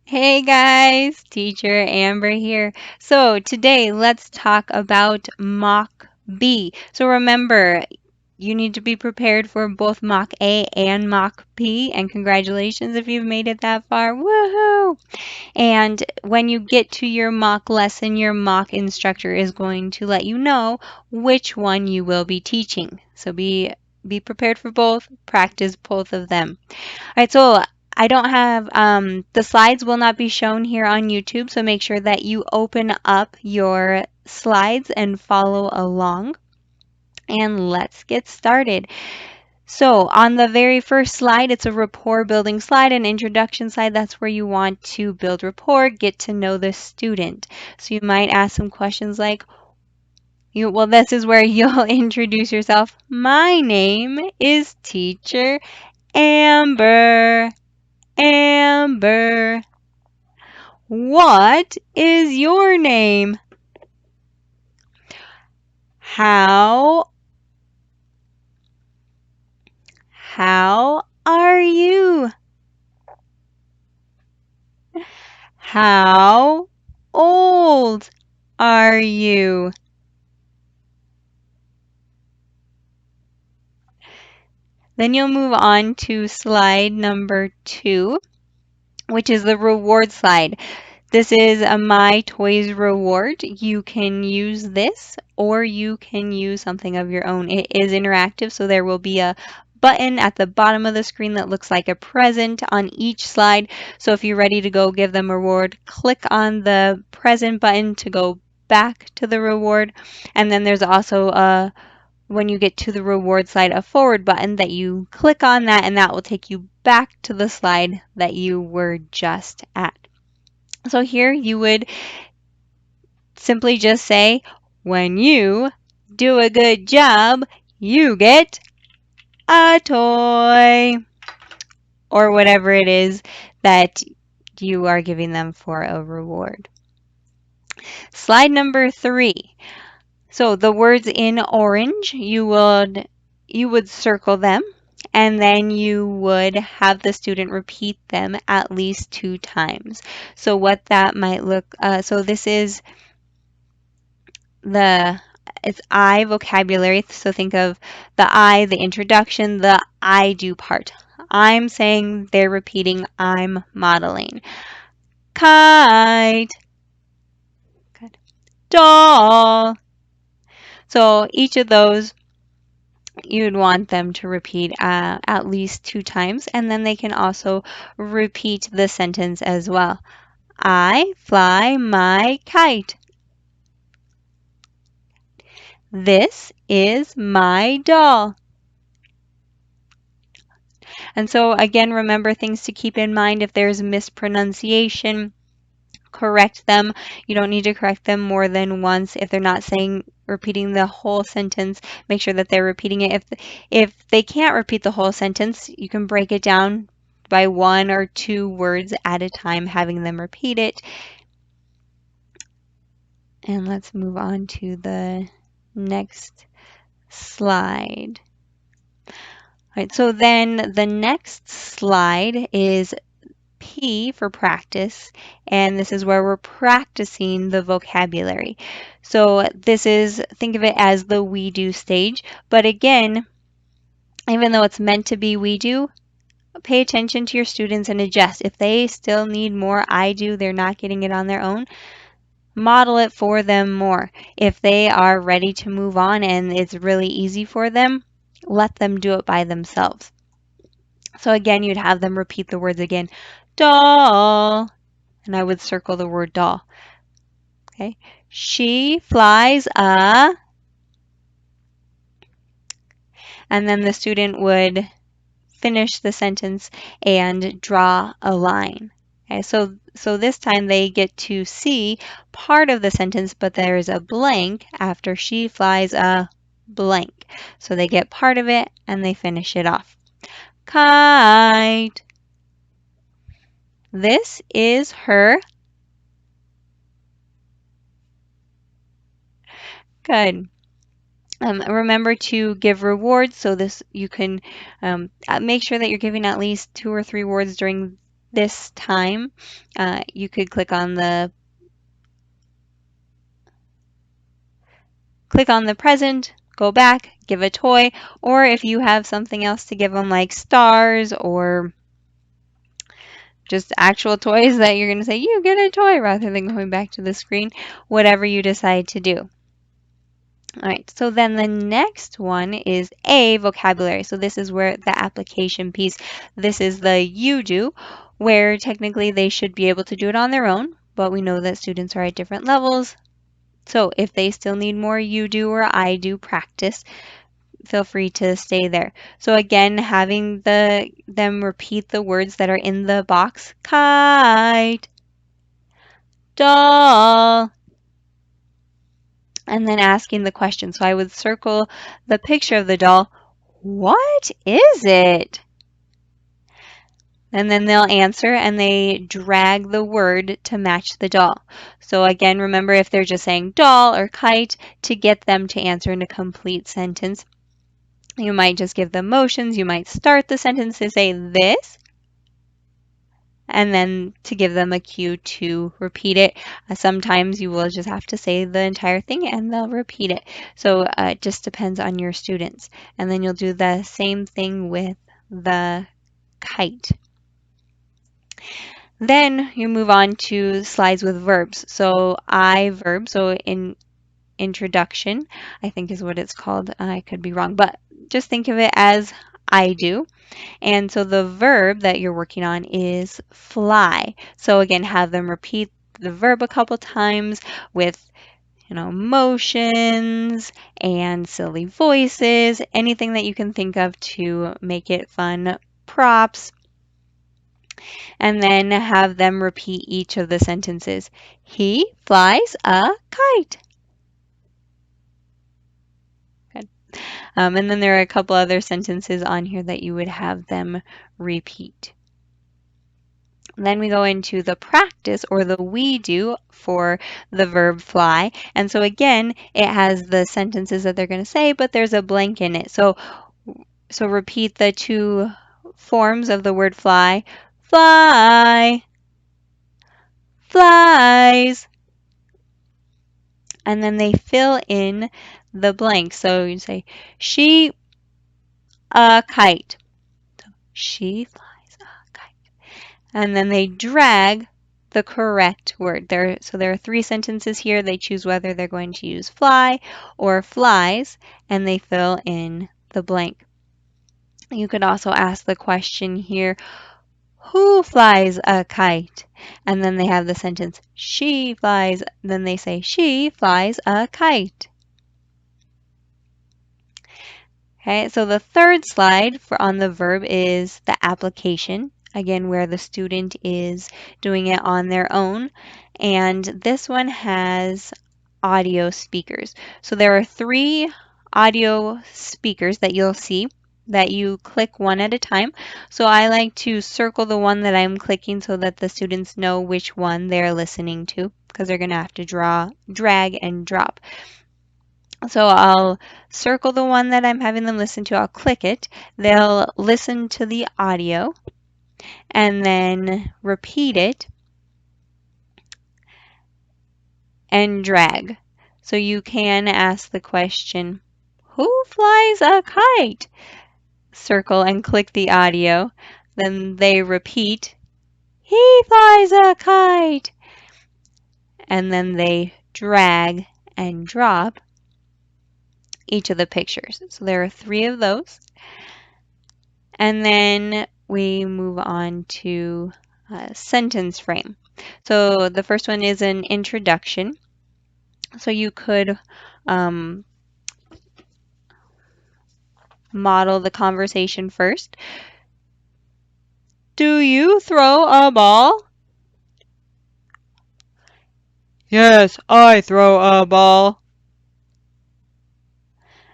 Hey guys, teacher Amber here. So today let's talk about Mock B. So remember, you need to be prepared for both Mock A and Mock B, and congratulations if you've made it that far. Woohoo! And when you get to your mock lesson, your mock instructor is going to let you know which one you will be teaching. So be prepared for both, practice both of them. All right, so I don't have the slides will not be shown here on YouTube, so make sure that you open up your slides and follow along. And let's get started. So on the very first slide, it's a rapport building slide, an introduction slide. That's where you want to build rapport, get to know the student. So you might ask some questions like, well, this is where you'll introduce yourself. My name is Teacher Amber. Amber. What is your name? How how are you? How old are you? Then you'll move on to slide number 2, which is the reward slide. This is a My Toys reward. You can use this or you can use something of your own. It is interactive, so there will be a button at the bottom of the screen that looks like a present on each slide. So if you're ready to go give them a reward, click on the present button to go back to the reward. And then there's also when you get to the reward slide, a forward button that you click on that, and that will take you back to the slide that you were just at. So here you would simply just say, when you do a good job, you get a toy, or whatever it is that you are giving them for a reward. Slide number 3. So the words in orange, you would circle them, and then you would have the student repeat them at least 2 times. So what that might look, so this is it's I vocabulary. So think of the I, the introduction, the I do part. I'm saying, they're repeating, I'm modeling. Kite. Good. Doll. So each of those you'd want them to repeat at least 2 times, and then they can also repeat the sentence as well. I fly my kite. This is my doll. And so again, remember things to keep in mind. If there's mispronunciation, correct them. You don't need to correct them more than once. If they're not repeating the whole sentence, make sure that they're repeating it. If they can't repeat the whole sentence, you can break it down by 1 or 2 words at a time, having them repeat it. And let's move on to the next slide. All right, so then the next slide is P for practice, and this is where we're practicing the vocabulary. So this is, think of it as the we do stage, but again, even though it's meant to be we do, pay attention to your students and adjust. If they still need more I do, they're not getting it on their own, model it for them more. If they are ready to move on and it's really easy for them, let them do it by themselves. So again, you'd have them repeat the words again. Doll. And I would circle the word doll. Okay. She flies a. And then the student would finish the sentence and draw a line. Okay, so this time they get to see part of the sentence, but there's a blank after she flies a blank. So they get part of it and they finish it off. Kite. This is her. Good. Remember to give rewards, so this you can make sure that you're giving at least 2 or 3 words during this time, you could click on the present, go back, give a toy, or if you have something else to give them like stars or just actual toys that you're going to say, you get a toy rather than going back to the screen, whatever you decide to do. All right, so then the next one is A, vocabulary. So this is where the application piece, this is the you do, where technically they should be able to do it on their own, but we know that students are at different levels. So if they still need more you do or I do practice, feel free to stay there. So again, having them repeat the words that are in the box, kite, doll, and then asking the question. So I would circle the picture of the doll. What is it? And then they'll answer and they drag the word to match the doll. So again, remember if they're just saying doll or kite, to get them to answer in a complete sentence, you might just give them motions. You might start the sentence to say this, and then to give them a cue to repeat it. Sometimes you will just have to say the entire thing and they'll repeat it. So it just depends on your students. And then you'll do the same thing with the kite. Then you move on to slides with verbs. So I verb, so in introduction, I think is what it's called. I could be wrong, but just think of it as I do. And so the verb that you're working on is fly. So again, have them repeat the verb a couple times with, motions and silly voices, anything that you can think of to make it fun, props. And then have them repeat each of the sentences. He flies a kite. Good. And then there are a couple other sentences on here that you would have them repeat. Then we go into the practice or the we do for the verb fly. And so again, it has the sentences that they're going to say, but there's a blank in it. So repeat the two forms of the word fly. Fly, flies. And then they fill in the blank. So you say, she a kite. So she flies a kite. And then they drag the correct word. So there are three sentences here. They choose whether they're going to use fly or flies, and they fill in the blank. You could also ask the question here, who flies a kite? And then they have the sentence, she flies. Then they say, she flies a kite. Okay, so the third slide on the verb is the application. Again, where the student is doing it on their own. And this one has audio speakers. So there are 3 audio speakers that you'll see that you click one at a time. So I like to circle the one that I'm clicking so that the students know which one they're listening to, because they're going to have to drag and drop. So I'll circle the one that I'm having them listen to. I'll click it. They'll listen to the audio and then repeat it and drag. So you can ask the question, who flies a kite? Circle and click the audio. Then they repeat, he flies a kite. And then they drag and drop each of the pictures. So there are 3 of those. And then we move on to sentence frame. So the first one is an introduction. So you could model the conversation first. Do you throw a ball? Yes, I throw a ball.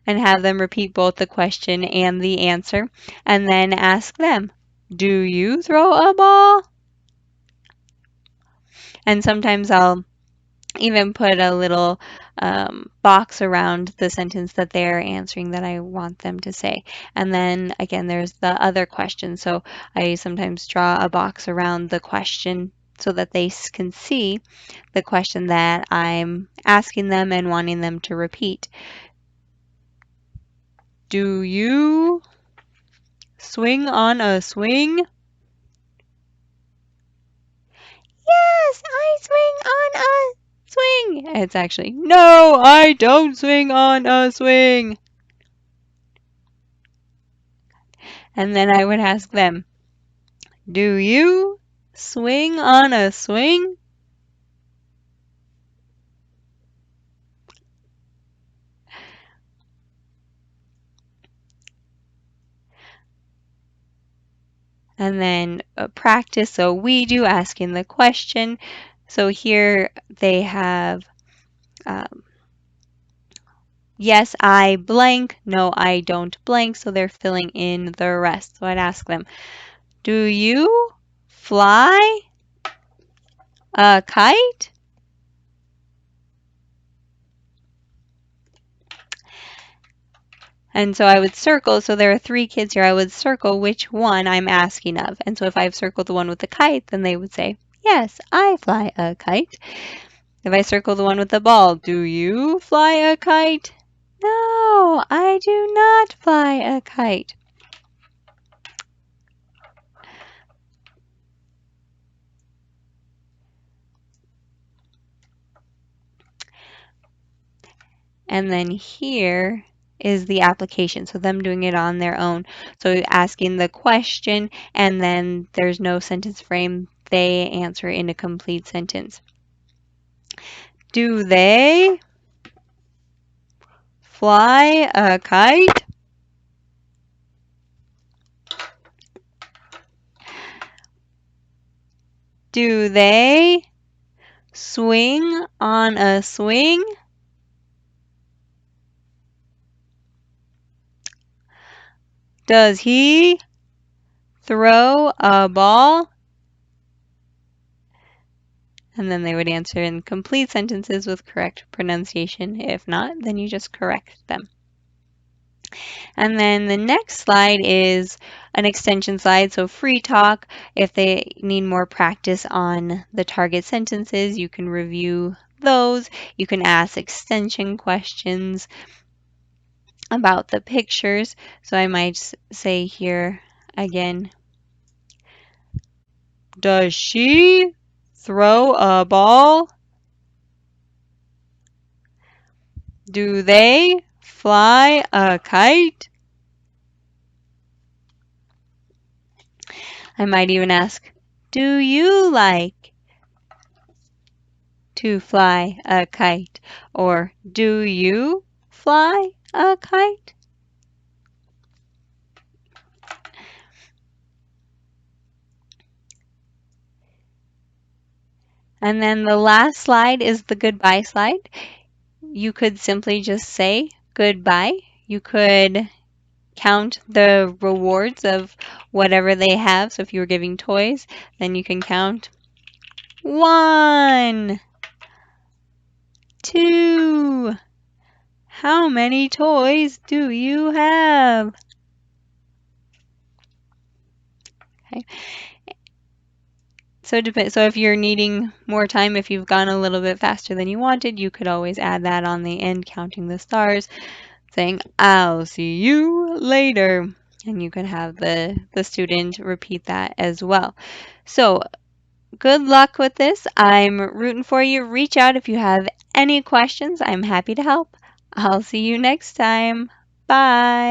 And have them repeat both the question and the answer. And then ask them, do you throw a ball? And sometimes I'll even put a little box around the sentence that they're answering that I want them to say. And then again, there's the other question. So I sometimes draw a box around the question so that they can see the question that I'm asking them and wanting them to repeat. Do you swing on a swing? Yes, I swing on a swing. It's actually, no, I don't swing on a swing. And then I would ask them, do you swing on a swing? And then practice. So we do asking the question. So here they have, um, yes, I blank. No, I don't blank. So they're filling in the rest. So I'd ask them, do you fly a kite? And so I would circle, so there are 3 kids here, I would circle which one I'm asking of. And so if I've circled the one with the kite, then they would say, yes, I fly a kite. If I circle the one with the ball, do you fly a kite? No, I do not fly a kite. And then here is the application, so them doing it on their own. So asking the question, and then there's no sentence frame. They answer in a complete sentence. Do they fly a kite? Do they swing on a swing? Does he throw a ball? And then they would answer in complete sentences with correct pronunciation. If not, then you just correct them. And then the next slide is an extension slide, so free talk. If they need more practice on the target sentences, you can review those. You can ask extension questions about the pictures. So I might say here again, does she throw a ball? Do they fly a kite? I might even ask, do you like to fly a kite? Or do you fly a kite? And then the last slide is the goodbye slide. You could simply just say goodbye. You could count the rewards of whatever they have. So if you were giving toys, then you can count 1, 2. How many toys do you have? Okay. So if you're needing more time, if you've gone a little bit faster than you wanted, you could always add that on the end, counting the stars, saying, I'll see you later. And you can have the student repeat that as well. So good luck with this. I'm rooting for you. Reach out if you have any questions. I'm happy to help. I'll see you next time. Bye.